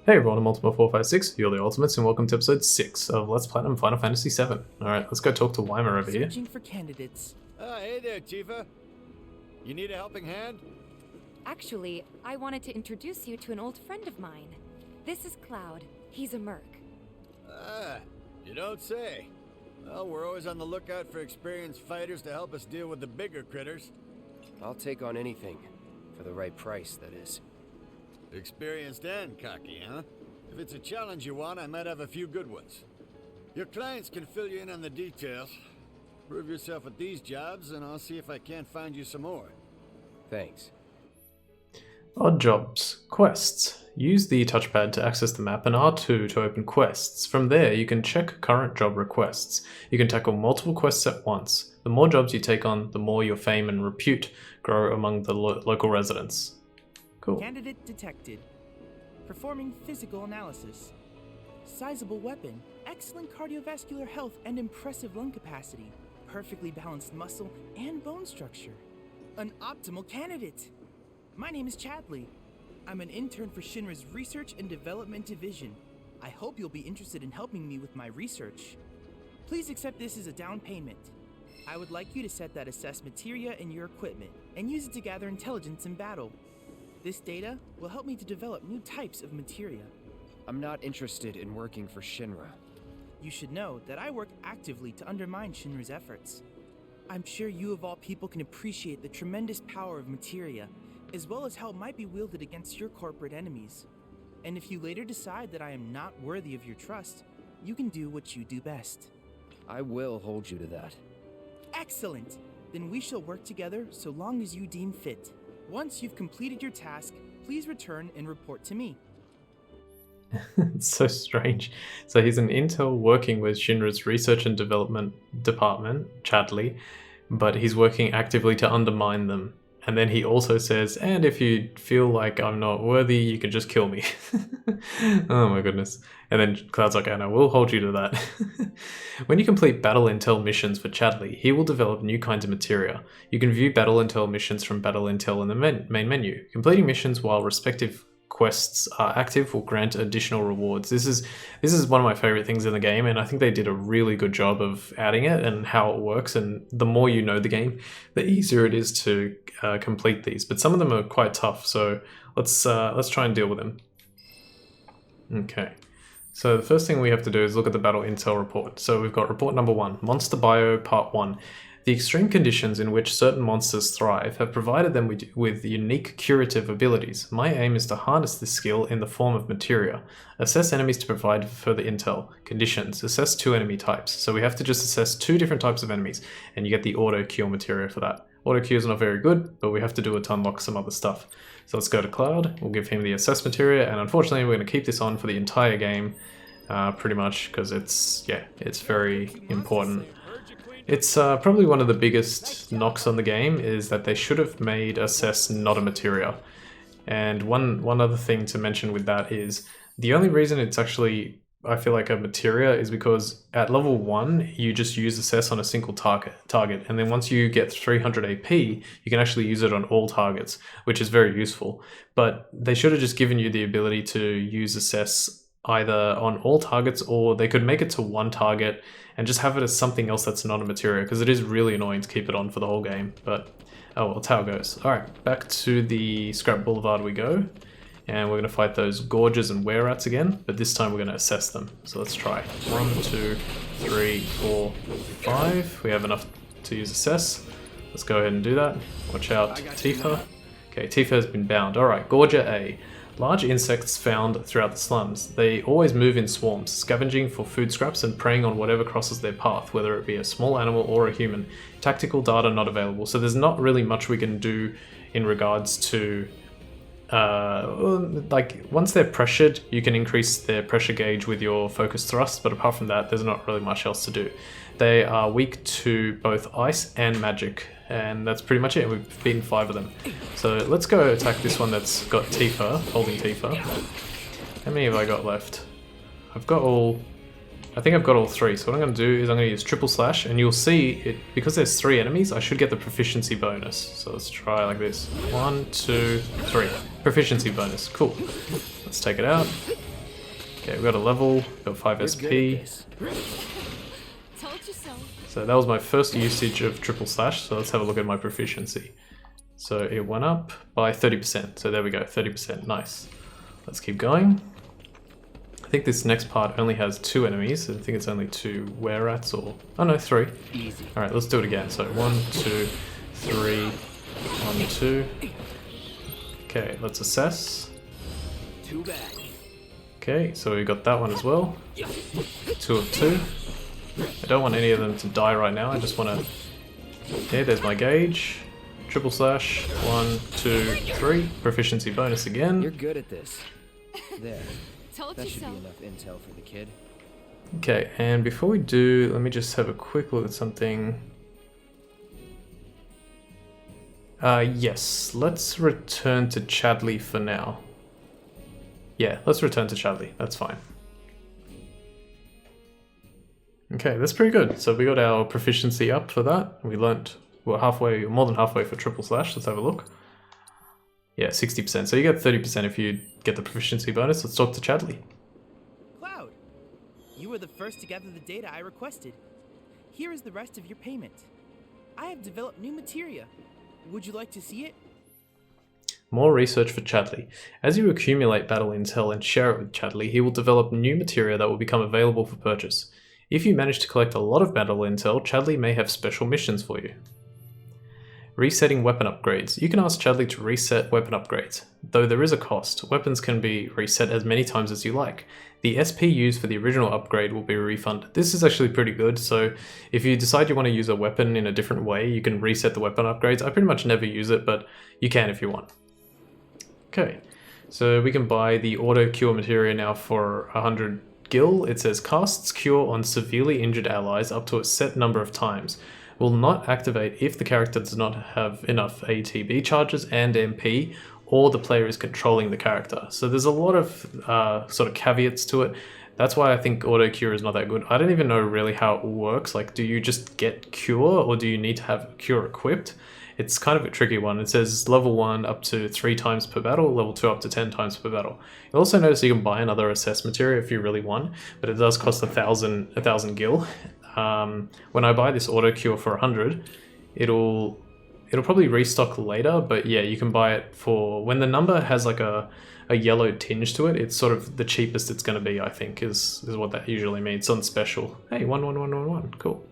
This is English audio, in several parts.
Hey everyone, I'm Multiple456, you're the Ultimates, and welcome to episode 6 of Let's Platinum Final Fantasy VII. Alright, let's go talk to Weimer over here. Searching for candidates. Hey there, Tifa. You need a helping hand? Actually, I wanted to introduce you to an old friend of mine. This is Cloud. He's a merc. You don't say. Well, we're always on the lookout for experienced fighters to help us deal with the bigger critters. I'll take on anything. For the right price, that is. Experienced and cocky, huh? If it's a challenge you want, I might have a few good ones. Your clients can fill you in on the details. Prove yourself at these jobs, and I'll see if I can't find you some more. Thanks. Odd jobs. Quests. Use the touchpad to access the map and R2 to open quests. From there, you can check current job requests. You can tackle multiple quests at once. The more jobs you take on, the more your fame and repute grow among the local residents. Cool. Candidate detected. Performing physical analysis. Sizable weapon. Excellent cardiovascular health and impressive lung capacity. Perfectly balanced muscle and bone structure. An optimal candidate. My name is Chadley. I'm an intern for Shinra's Research and Development Division. I hope you'll be interested in helping me with my research. Please accept this as a down payment. I would like you to set that assess materia in your equipment and use it to gather intelligence in battle. This data will help me to develop new types of materia. I'm not interested in working for Shinra. You should know that I work actively to undermine Shinra's efforts. I'm sure you of all people can appreciate the tremendous power of materia, as well as how it might be wielded against your corporate enemies. And if you later decide that I am not worthy of your trust, you can do what you do best. I will hold you to that. Excellent! Then we shall work together so long as you deem fit. Once you've completed your task, please return and report to me. It's so strange. So he's an intel working with Shinra's Research and Development Department, Chadley, but he's working actively to undermine them. And then he also says, and if you feel like I'm not worthy, you can just kill me. Oh my goodness. And then Cloud's like, and I will hold you to that. When you complete battle intel missions for Chadley, he will develop new kinds of materia. You can view battle intel missions from battle intel in the main menu. Completing missions while respective quests are active will grant additional rewards. This is one of my favorite things in the game, and I think they did a really good job of adding it and how it works. And the more you know the game, the easier it is to complete these. But some of them are quite tough, so let's try and deal with them. Okay. So the first thing we have to do is look at the battle intel report. So we've got report number 1, Monster Bio Part 1. The extreme conditions in which certain monsters thrive have provided them with unique curative abilities. My aim is to harness this skill in the form of materia. Assess enemies to provide further intel. Conditions. Assess 2 enemy types. So we have to just assess 2 different types of enemies, and you get the auto cure materia for that. Auto cure is not very good, but we have to do it to unlock some other stuff. So let's go to Cloud. We'll give him the assess materia, and unfortunately we're going to keep this on for the entire game, pretty much, because it's very important. It's probably one of the biggest knocks on the game is that they should have made assess not a materia. And one other thing to mention with that is the only reason it's actually, I feel like, a materia is because at level 1 you just use assess on a single target, and then once you get 300 AP you can actually use it on all targets, which is very useful. But they should have just given you the ability to use assess either on all targets, or they could make it to 1 target and just have it as something else that's not a materia, because it is really annoying to keep it on for the whole game. But oh well, it's how it goes. Alright, back to the Scrap Boulevard we go, and we're going to fight those Gorges and Were-Rats again, but this time we're going to assess them. So let's try. 1, 2, 3, 4, 5. We have enough to use assess. Let's go ahead and do that. Watch out, Tifa. Okay, Tifa has been bound. Alright, Gorgia A. Large insects found throughout the slums. They always move in swarms, scavenging for food scraps and preying on whatever crosses their path, whether it be a small animal or a human. Tactical data not available, so there's not really much we can do in regards to like once they're pressured, you can increase their pressure gauge with your focus thrust, but apart from that, there's not really much else to do. They are weak to both ice and magic, and that's pretty much it. We've beaten 5 of them. So let's go attack this one that's got Tifa, holding Tifa. How many have I got left? I think I've got all 3, so what I'm going to do is I'm going to use triple slash, and you'll see it, because there's 3 enemies, I should get the proficiency bonus. So let's try like this. 1, 2, 3. Proficiency bonus. Cool. Let's take it out. Okay, we got a level, got 5 You're SP. good at this. Told you so. So that was my first usage of triple slash, so let's have a look at my proficiency. So it went up by 30%, so there we go, 30%, nice. Let's keep going. I think this next part only has 2 enemies, I think it's only 2 were-rats or... oh no, 3. Easy. Alright, let's do it again. So 1, 2, 3, 1, 2. Okay, let's assess. Too bad. Okay, so we got that one as well. 2 of 2. I don't want any of them to die right now, I just want to... Okay, there's my gauge. Triple slash. 1, 2, 3. Proficiency bonus again. You're good at this. There. Told That you should so. be enough intel for the kid. Okay, and before we do, let me just have a quick look at something. Yes, let's return to Chadley for now. Yeah, let's return to Chadley, that's fine. Okay, that's pretty good. So we got our proficiency up for that. We learnt, we're halfway, more than halfway for triple slash. Let's have a look. Yeah, 60%. So you get 30% if you get the proficiency bonus. Let's talk to Chadley. Cloud, you were the first to gather the data I requested. Here is the rest of your payment. I have developed new materia. Would you like to see it? More research for Chadley. As you accumulate battle intel and share it with Chadley, he will develop new materia that will become available for purchase. If you manage to collect a lot of battle intel, Chadley may have special missions for you. Resetting weapon upgrades. You can ask Chadley to reset weapon upgrades. Though there is a cost, weapons can be reset as many times as you like. The SP used for the original upgrade will be refunded. This is actually pretty good, so if you decide you want to use a weapon in a different way, you can reset the weapon upgrades. I pretty much never use it, but you can if you want. Okay, so we can buy the auto cure materia now for 100 gil. It says casts cure on severely injured allies up to a set number of times. Will not activate if the character does not have enough ATB charges and MP, or the player is controlling the character. So there's a lot of sort of caveats to it. That's why I think auto cure is not that good. I don't even know really how it works. Like, do you just get cure, or do you need to have cure equipped? It's kind of a tricky one. It says level 1 up to 3 times per battle, level 2 up to 10 times per battle. You'll also notice you can buy another assess materia if you really want, but it does cost 1,000 gil. When I buy this auto cure for 100, it'll probably restock later, but yeah, you can buy it for when the number has like a yellow tinge to it. It's sort of the cheapest it's going to be, I think, is what that usually means. It's on special. Hey, 11111, cool.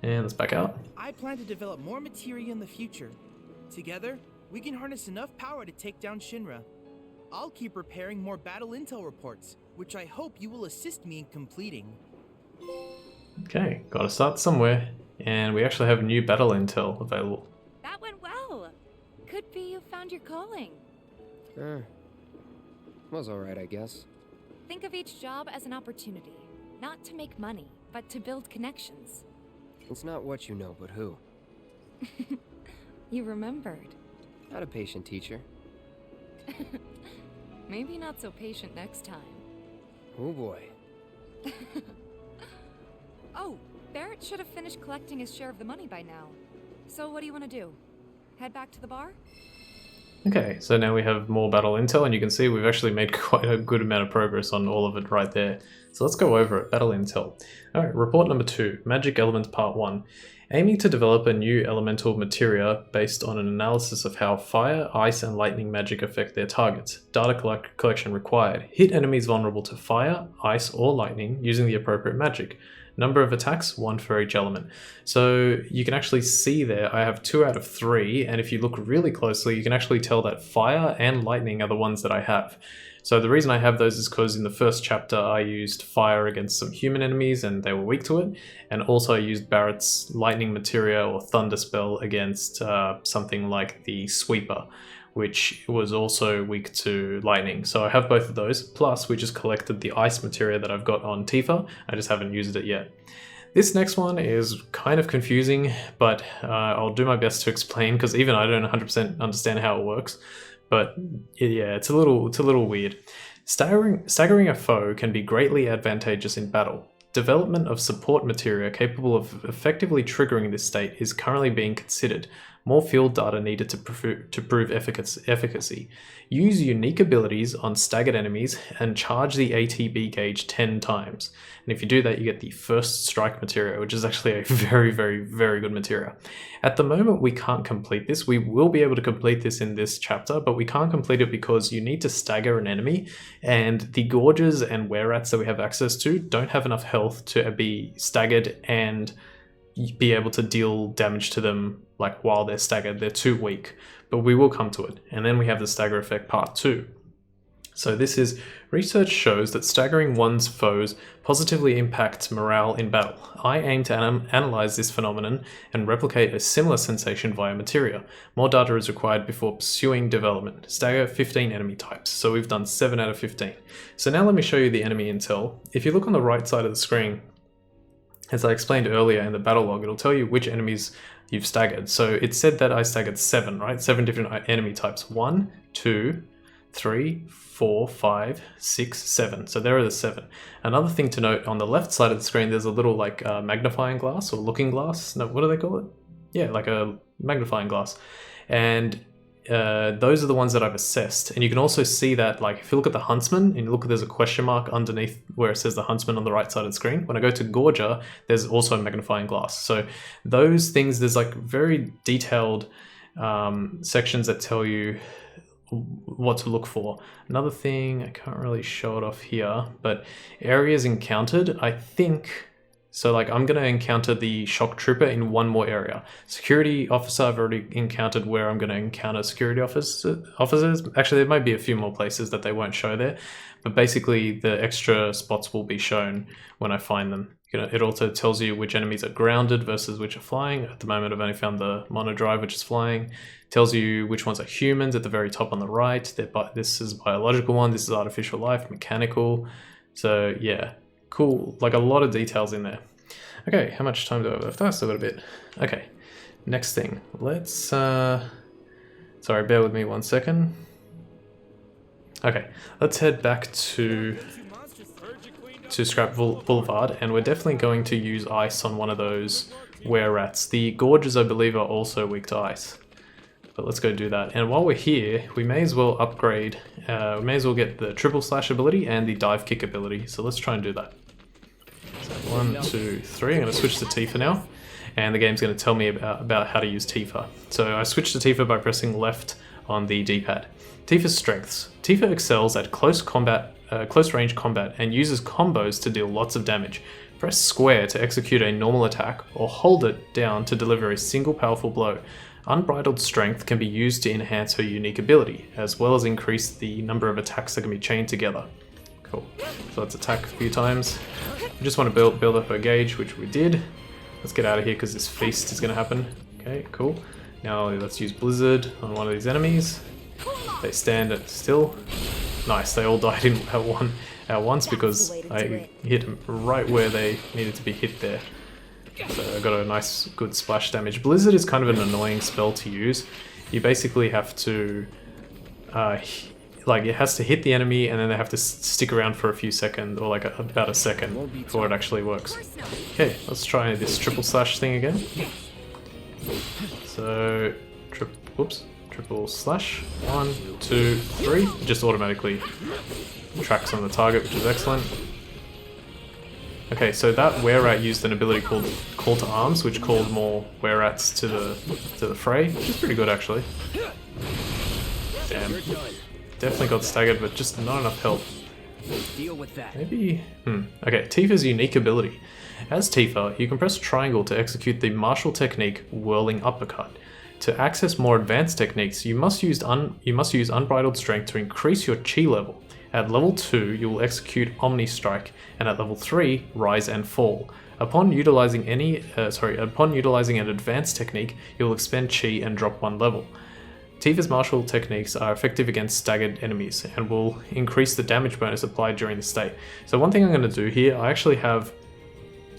And let's back out. I plan to develop more materia in the future. Together, we can harness enough power to take down Shinra. I'll keep preparing more battle intel reports, which I hope you will assist me in completing. Okay, gotta start somewhere. And we actually have new battle intel available. That went well. Could be you found your calling. Was alright, I guess. Think of each job as an opportunity, not to make money, but to build connections. It's not what you know, but who. You remembered. Not a patient teacher. Maybe not so patient next time. Oh boy. Oh, Barrett should have finished collecting his share of the money by now. So what do you want to do? Head back to the bar? Okay, so now we have more battle intel, and you can see we've actually made quite a good amount of progress on all of it right there. So let's go over it. Battle intel. Alright, report number 2, Magic Elements Part 1. Aiming to develop a new elemental materia based on an analysis of how fire, ice, and lightning magic affect their targets. Data collection required. Hit enemies vulnerable to fire, ice, or lightning using the appropriate magic. Number of attacks, 1 for each element. So you can actually see there, I have 2 out of 3, and if you look really closely, you can actually tell that fire and lightning are the ones that I have. So the reason I have those is because in the first chapter I used fire against some human enemies and they were weak to it, and also I used Barrett's lightning materia or thunder spell against something like the sweeper, which was also weak to lightning. So I have both of those, plus we just collected the ice materia that I've got on Tifa. I just haven't used it yet. This next one is kind of confusing, but I'll do my best to explain, because even I don't 100% understand how it works. But yeah, it's a little weird. Staggering a foe can be greatly advantageous in battle. Development of support materia capable of effectively triggering this state is currently being considered, More field data needed to prove efficacy. Use unique abilities on staggered enemies and charge the ATB gauge 10 times. And if you do that, you get the first strike materia, which is actually a very, very, very good materia. At the moment, we can't complete this. We will be able to complete this in this chapter, but we can't complete it because you need to stagger an enemy, and the gorges and were-rats that we have access to don't have enough health to be staggered and be able to deal damage to them like while they're staggered. They're too weak, but we will come to it. And then we have the stagger effect part 2. So this is, research shows that staggering one's foes positively impacts morale in battle. I aim to analyze this phenomenon and replicate a similar sensation via materia. More data is required before pursuing development. Stagger 15 enemy types. So we've done 7 out of 15. So now let me show you the enemy intel. If you look on the right side of the screen, as I explained earlier in the battle log, it'll tell you which enemies you've staggered. So it said that I staggered 7, right? 7 different enemy types. 1, 2, 3, 4, 5, 6, 7. So there are the 7. Another thing to note, on the left side of the screen, there's a little like magnifying glass or looking glass. No, what do they call it? Yeah, like a magnifying glass. And those are the ones that I've assessed. And you can also see that, like, if you look at the huntsman and you look, there's a question mark underneath where it says the huntsman on the right side of the screen. When I go to Gorger, there's also a magnifying glass. So those things, there's like very detailed sections that tell you what to look for. Another thing, I can't really show it off here, but areas encountered, I think, so like I'm going to encounter the shock trooper in one more area. Security officer, I've already encountered where I'm going to encounter security officers. Actually, there might be a few more places that they won't show there, but basically the extra spots will be shown when I find them. You know, it also tells you which enemies are grounded versus which are flying. At the moment, I've only found the monodrive, which is flying. Tells you which ones are humans at the very top on the right. This is a biological one. This is artificial life, mechanical. So yeah, cool. Like a lot of details in there. Okay, how much time do I have left? I still got a bit. Okay, next thing. Let's, sorry, bear with me 1 second. Okay, let's head back to Scrap Boulevard, and we're definitely going to use ice on one of those were-rats. The gorges, I believe, are also weak to ice. But let's go do that. And while we're here, we may as well upgrade, we may as well get the triple slash ability and the dive kick ability. So let's try and do that. So 1, 2, 3, I'm going to switch to Tifa now. And the game's going to tell me about how to use Tifa. So I switched to Tifa by pressing left on the D-pad. Tifa's strengths. Tifa excels at close range combat and uses combos to deal lots of damage. Press square to execute a normal attack, or hold it down to deliver a single powerful blow. Unbridled strength can be used to enhance her unique ability, as well as increase the number of attacks that can be chained together. Cool. So let's attack a few times. We just want to build up her gauge, which we did. Let's get out of here because this feast is going to happen. Okay, cool. Now let's use Blizzard on one of these enemies. They stand still. Nice, they all died at once because I hit them right where they needed to be hit there. So I got a nice, good splash damage. Blizzard is kind of an annoying spell to use. You basically have to, like, it has to hit the enemy and then they have to stick around for a few seconds, or like about a second before it actually works. Okay, let's try this triple slash thing again. So, triple slash. 1, 2, 3. It just automatically tracks on the target, which is excellent. Okay, so that were-rat used an ability called Call to Arms, which called more were-rats to the fray, which is pretty good actually. Damn. Definitely got staggered, but just not enough health. Deal with that. Maybe... Okay, Tifa's unique ability. As Tifa, you can press triangle to execute the martial technique Whirling Uppercut. To access more advanced techniques, you must use Unbridled Strength to increase your chi level. At level 2, you will execute Omni Strike, and at level 3, Rise and Fall. Upon utilizing an advanced technique, you will expend chi and drop 1 level. Tifa's martial techniques are effective against staggered enemies and will increase the damage bonus applied during the state. So one thing I'm going to do here, I actually have...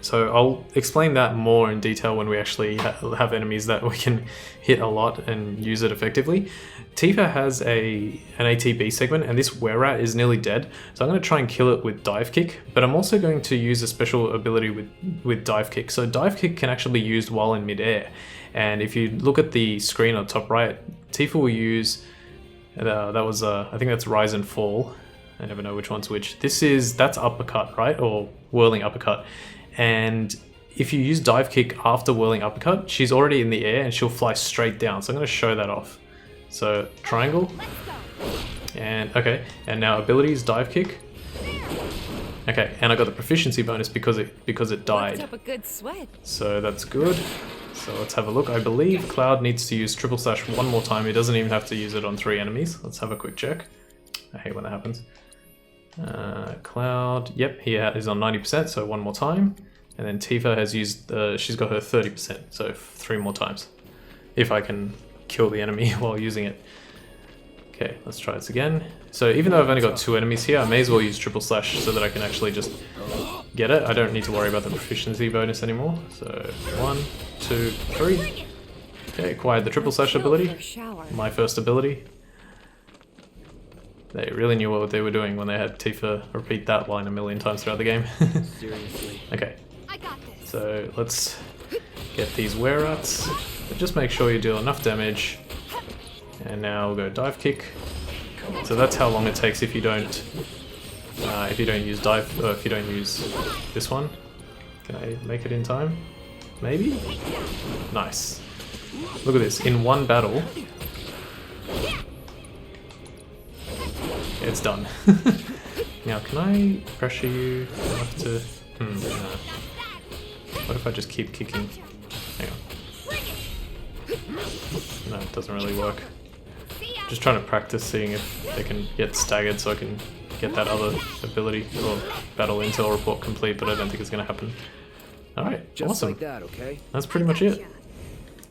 So I'll explain that more in detail when we actually have enemies that we can hit a lot and use it effectively. Tifa has an ATB segment, and this were-rat is nearly dead, so I'm going to try and kill it with Dive Kick, but I'm also going to use a special ability with Dive Kick. So Dive Kick can actually be used while in midair, And if you look at the screen on the top right, Tifa will use, that was, I think that's Rise and Fall. I never know which one's which. That's uppercut, right? Or whirling uppercut. And if you use dive kick after whirling uppercut, she's already in the air and she'll fly straight down. So I'm going to show that off. So triangle. And okay, and now abilities, dive kick. Okay, and I got the proficiency bonus because it died. Up a good sweat. So that's good. So let's have a look. I believe Cloud needs to use triple slash one more time. He doesn't even have to use it on 3 enemies. Let's have a quick check. I hate when that happens. Cloud, yep, he is on 90%, so 1 more time. And then Tifa has used, she's got her 30%, so 3 more times. If I can kill the enemy while using it. Okay, let's try this again. So even though I've only got 2 enemies here, I may as well use triple slash so that I can actually just get it. I don't need to worry about the proficiency bonus anymore. So 1, 2, 3. Okay, acquired the triple slash ability. My first ability. They really knew what they were doing when they had Tifa repeat that line a million times throughout the game. Seriously. Okay, I got this. so let's get these wear-outs. But just make sure you deal enough damage. And now we'll go dive kick. So that's how long it takes if you don't use dive, or if you don't use this one. Can I make it in time? Maybe? Nice. Look at this, in one battle, it's done. Now can I pressure you enough to... no. What if I just keep kicking? Hang on. No, it doesn't really work. Just trying to practice seeing if they can get staggered so I can get that other ability or battle intel report complete, but I don't think it's going to happen. Alright, Just awesome. like that, okay? That's pretty much it.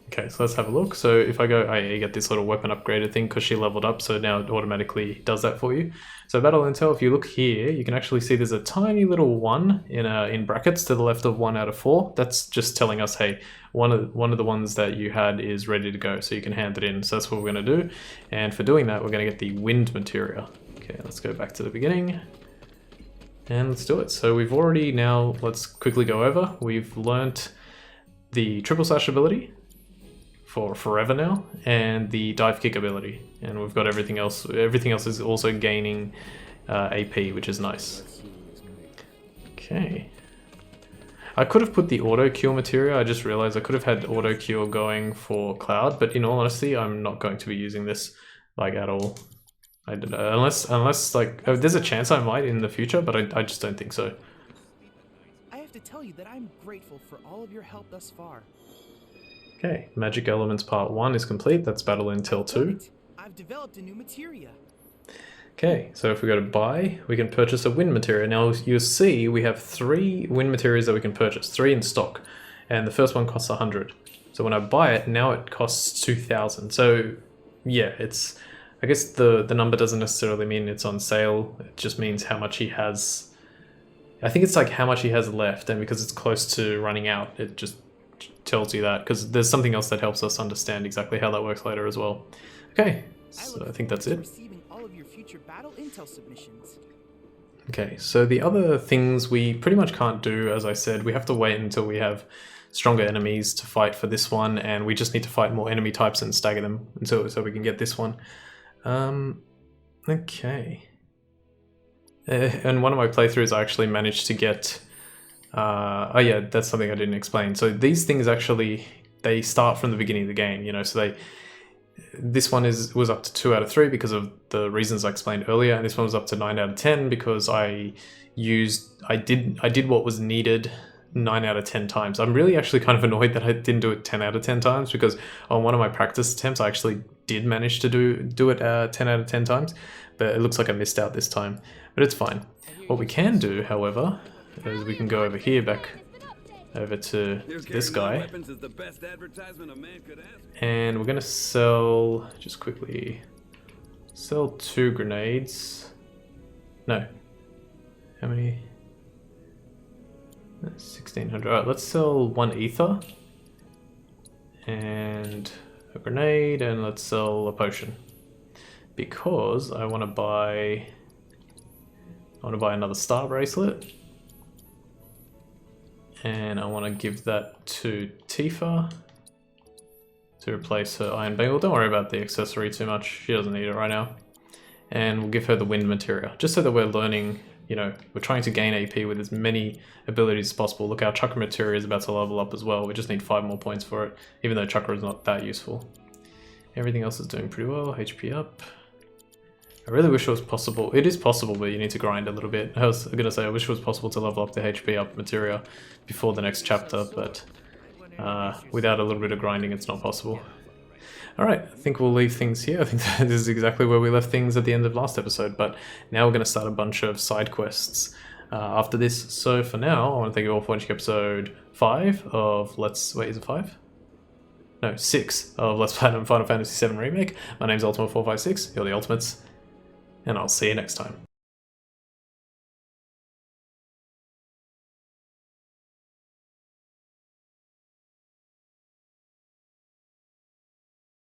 Okay, so let's have a look. So if I go, you get this little weapon upgraded thing because she leveled up, so now it automatically does that for you. So battle intel, if you look here, you can actually see there's a tiny little 1 in brackets to the left of 1 out of 4. That's just telling us, hey, one of the ones that you had is ready to go, so you can hand it in. So that's what we're going to do. And for doing that, we're going to get the wind materia. Okay, let's go back to the beginning. And let's do it. So we've already now, let's quickly go over. We've learnt the triple slash ability for forever now, and the dive kick ability, and we've got everything else. Everything else is also gaining AP, which is nice. Okay, I could have put the auto cure materia. I just realized I could have had auto cure going for Cloud, but in all honesty, I'm not going to be using this like at all. I don't know, unless like there's a chance I might in the future, but I just don't think so. I have to tell you that I'm grateful for all of your help thus far. Okay, Magic Elements Part 1 is complete. That's Battle Intel 2. I've developed a new materia. Okay, so if we go to buy, we can purchase a wind materia. Now you'll see we have 3 wind materials that we can purchase, 3 in stock, and the first one costs 100. So when I buy it, now it costs 2,000. So yeah, it's, I guess the number doesn't necessarily mean it's on sale. It just means how much he has. I think it's like how much he has left, and because it's close to running out, it just tells you that, because there's something else that helps us understand exactly how that works later as well. Okay, so I think that's it. Receiving all of your future battle intel submissions. Okay, so the other things we pretty much can't do, as I said, we have to wait until we have stronger enemies to fight for this one, and we just need to fight more enemy types and stagger them so we can get this one. Okay. In one of my playthroughs, I actually managed to get... oh yeah, that's something I didn't explain. So these things actually, they start from the beginning of the game, you know, so this one was up to 2 out of 3 because of the reasons I explained earlier, and this one was up to 9 out of 10 because I did what was needed 9 out of 10 times. I'm really actually kind of annoyed that I didn't do it 10 out of 10 times, because on one of my practice attempts I actually did manage to do it 10 out of 10 times, but it looks like I missed out this time, but it's fine. What we can do, however, is we can go over here, back over to this guy, and we're going to sell, just quickly, sell 2 grenades. No. How many? 1600. Alright, let's sell 1 ether and a grenade, and let's sell a potion, because I want to buy another star bracelet, and I want to give that to Tifa, to replace her iron bangle. Don't worry about the accessory too much. She doesn't need it right now. And we'll give her the wind materia, just so that we're learning, you know, we're trying to gain AP with as many abilities as possible. Look, our chakra materia is about to level up as well. We just need 5 more points for it, even though chakra is not that useful. Everything else is doing pretty well. HP up. I really wish it was possible. It is possible, but you need to grind a little bit. I was gonna say, I wish it was possible to level up the HP up materia before the next chapter, but without a little bit of grinding, it's not possible. Alright, I think we'll leave things here. I think that this is exactly where we left things at the end of last episode, but now we're going to start a bunch of side quests after this. So for now, I want to thank you all for watching episode 5 of Let's... Wait, is it 5? No, 6 of Let's Play Final Fantasy VII Remake. My name's Ultima456, you're the Ultimates, and I'll see you next time.